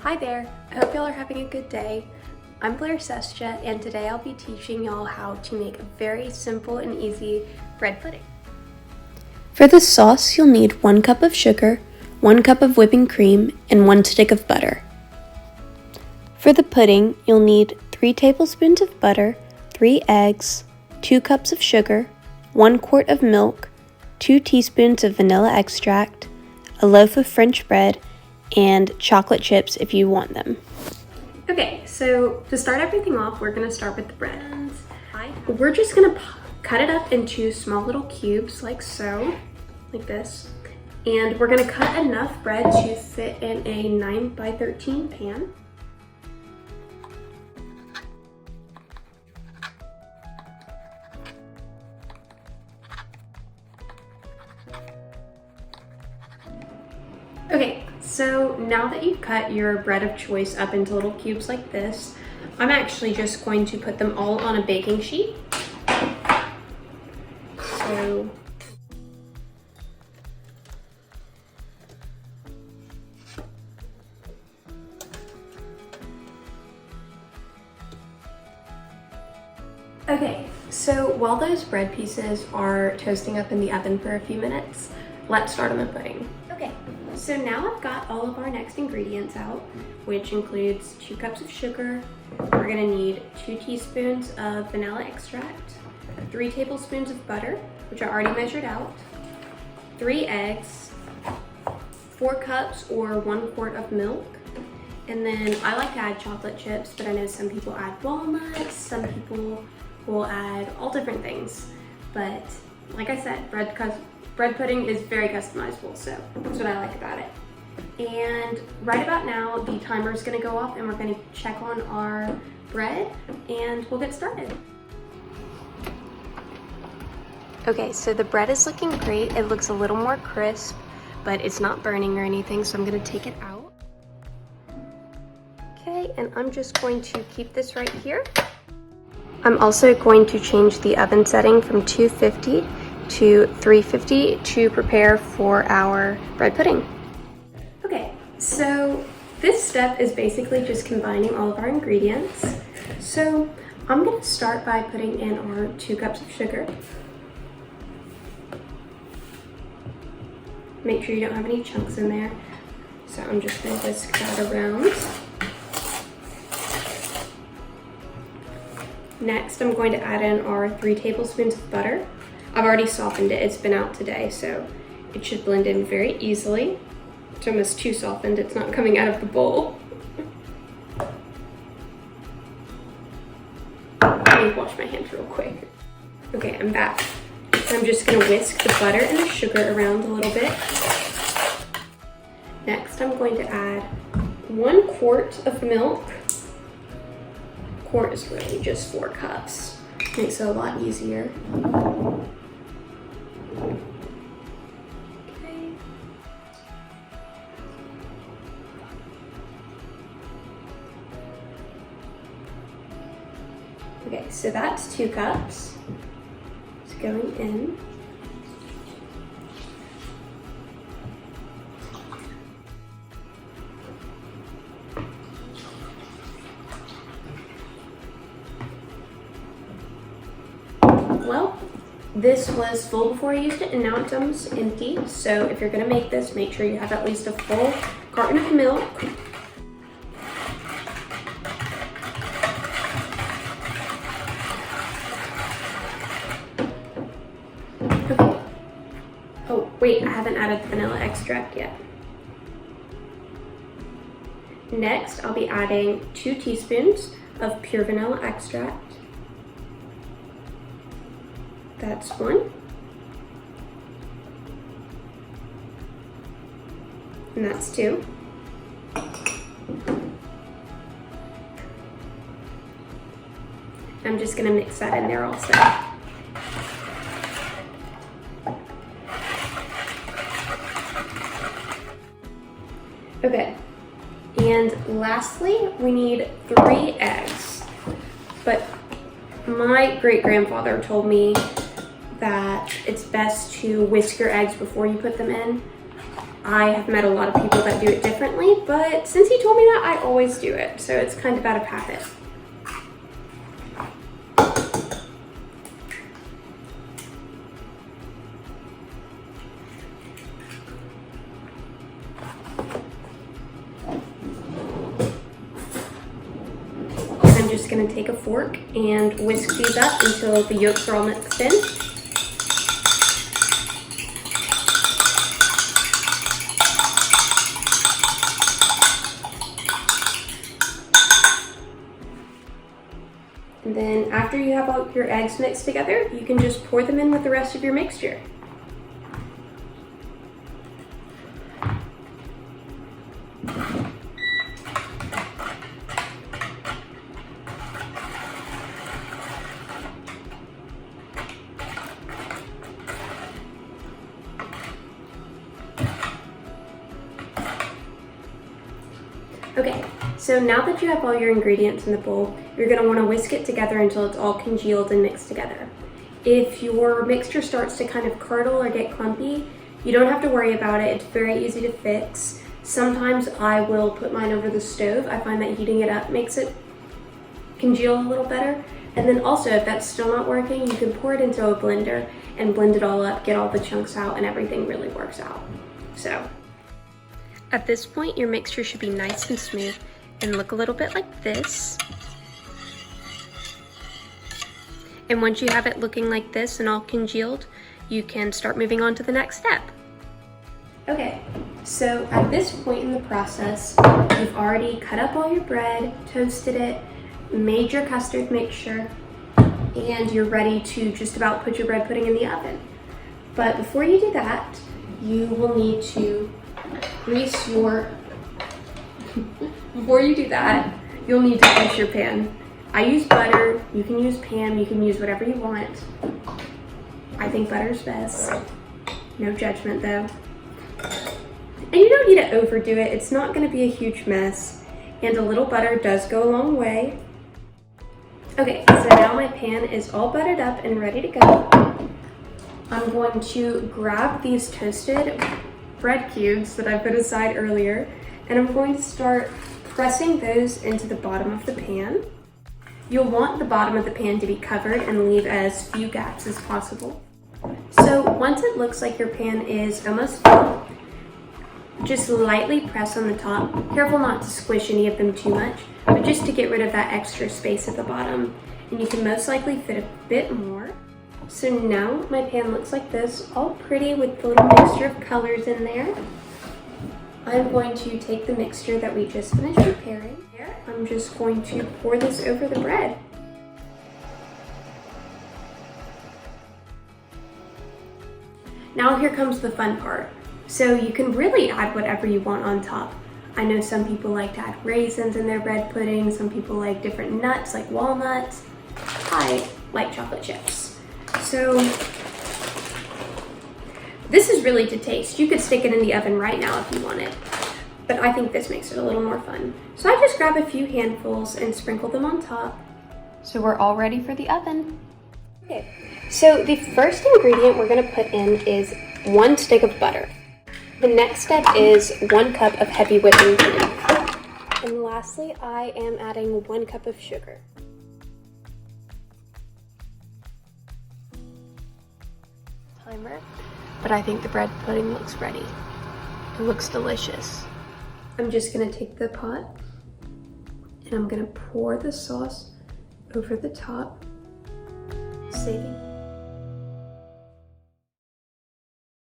Hi there, I hope y'all are having a good day. I'm Blair.Cestia, and today I'll be teaching y'all how to make a very simple and easy bread pudding. For the sauce, you'll need 1 cup of sugar, 1 cup of whipping cream, and 1 stick of butter. For the pudding, you'll need 3 tablespoons of butter, 3 eggs, 2 cups of sugar, 1 quart of milk, 2 teaspoons of vanilla extract, a loaf of French bread, and chocolate chips if you want them. Okay, so to start everything off, we're gonna start with the bread. We're just gonna cut it up into small little cubes like so, like this. And we're gonna cut enough bread to fit in a 9 by 13 pan. Okay, so now that you've cut your bread of choice up into little cubes like this, I'm actually just going to put them all on a baking sheet. Okay, so while those bread pieces are toasting up in the oven for a few minutes, let's start on the pudding. Okay, so now I've got all of our next ingredients out, which includes 2 cups of sugar. We're gonna need 2 teaspoons of vanilla extract, 3 tablespoons of butter, which I already measured out, 3 eggs, 4 cups or 1 quart of milk, and then I like to add chocolate chips, but I know some people add walnuts, some people will add all different things. But like I said, bread pudding is very customizable, so that's what I like about it. And right about now, the timer is gonna go off and we're gonna check on our bread and we'll get started. Okay, so the bread is looking great. It looks a little more crisp, but it's not burning or anything, so I'm gonna take it out. Okay, and I'm just going to keep this right here. I'm also going to change the oven setting from 250 to 350 to prepare for our bread pudding. Okay, so this step is basically just combining all of our ingredients. So I'm gonna start by putting in our 2 cups of sugar. Make sure you don't have any chunks in there. So I'm just gonna whisk that around. Next, I'm going to add in our 3 tablespoons of butter. I've already softened it, it's been out today, so it should blend in very easily. It's almost too softened, it's not coming out of the bowl. Let me wash my hands real quick. Okay, I'm back. So I'm just gonna whisk the butter and the sugar around a little bit. Next, I'm going to add 1 quart of milk. Quart is really just 4 cups. Makes it a lot easier. Okay. Okay, so that's 2 cups. It's going in. Well, this was full before I used it and now it's almost empty. So if you're gonna make this, make sure you have at least a full carton of milk. Okay. Oh, wait, I haven't added the vanilla extract yet. Next, I'll be adding 2 teaspoons of pure vanilla extract. That's 1. And that's 2. I'm just gonna mix that in there also. Okay, and lastly, we need 3 eggs. But my great-grandfather told me that it's best to whisk your eggs before you put them in. I have met a lot of people that do it differently, but since he told me that, I always do it, so it's kind of out of habit. I'm just going to take a fork and whisk these up until the yolks are all mixed in. And then after you have all your eggs mixed together, you can just pour them in with the rest of your mixture. Okay, so now that you have all your ingredients in the bowl, you're going to want to whisk it together until it's all congealed and mixed together. If your mixture starts to kind of curdle or get clumpy, you don't have to worry about it. It's very easy to fix. Sometimes I will put mine over the stove. I find that heating it up makes it congeal a little better. And then also, if that's still not working, you can pour it into a blender and blend it all up, get all the chunks out, and everything really works out. So at this point, your mixture should be nice and smooth and look a little bit like this. And once you have it looking like this and all congealed, you can start moving on to the next step. Okay, so at this point in the process, you've already cut up all your bread, toasted it, made your custard mixture, and you're ready to just about put your bread pudding in the oven. But before you do that, you will need to grease your, before you do that, you'll need to grease your pan. I use butter, you can use Pam, you can use whatever you want. I think butter's best. No judgment though. And you don't need to overdo it, it's not gonna be a huge mess. And a little butter does go a long way. Okay, so now my pan is all buttered up and ready to go. I'm going to grab these toasted bread cubes that I put aside earlier, and I'm going to start pressing those into the bottom of the pan. You'll want the bottom of the pan to be covered and leave as few gaps as possible. So once it looks like your pan is almost full, just lightly press on the top. Careful not to squish any of them too much, but just to get rid of that extra space at the bottom. And you can most likely fit a bit more. So now my pan looks like this, all pretty with the little mixture of colors in there. I'm going to take the mixture that we just finished preparing. I'm just going to pour this over the bread. Now here comes the fun part. So you can really add whatever you want on top. I know some people like to add raisins in their bread pudding, some people like different nuts like walnuts. I like chocolate chips. So this is really to taste. You could stick it in the oven right now if you wanted, but I think this makes it a little more fun. So I just grab a few handfuls and sprinkle them on top. So we're all ready for the oven. Okay, so the first ingredient we're gonna put in is 1 stick of butter. The next step is 1 cup of heavy whipping cream. And lastly, I am adding 1 cup of sugar. Timer, but I think the bread pudding looks ready. It looks delicious. I'm just gonna take the pot and I'm gonna pour the sauce over the top, saving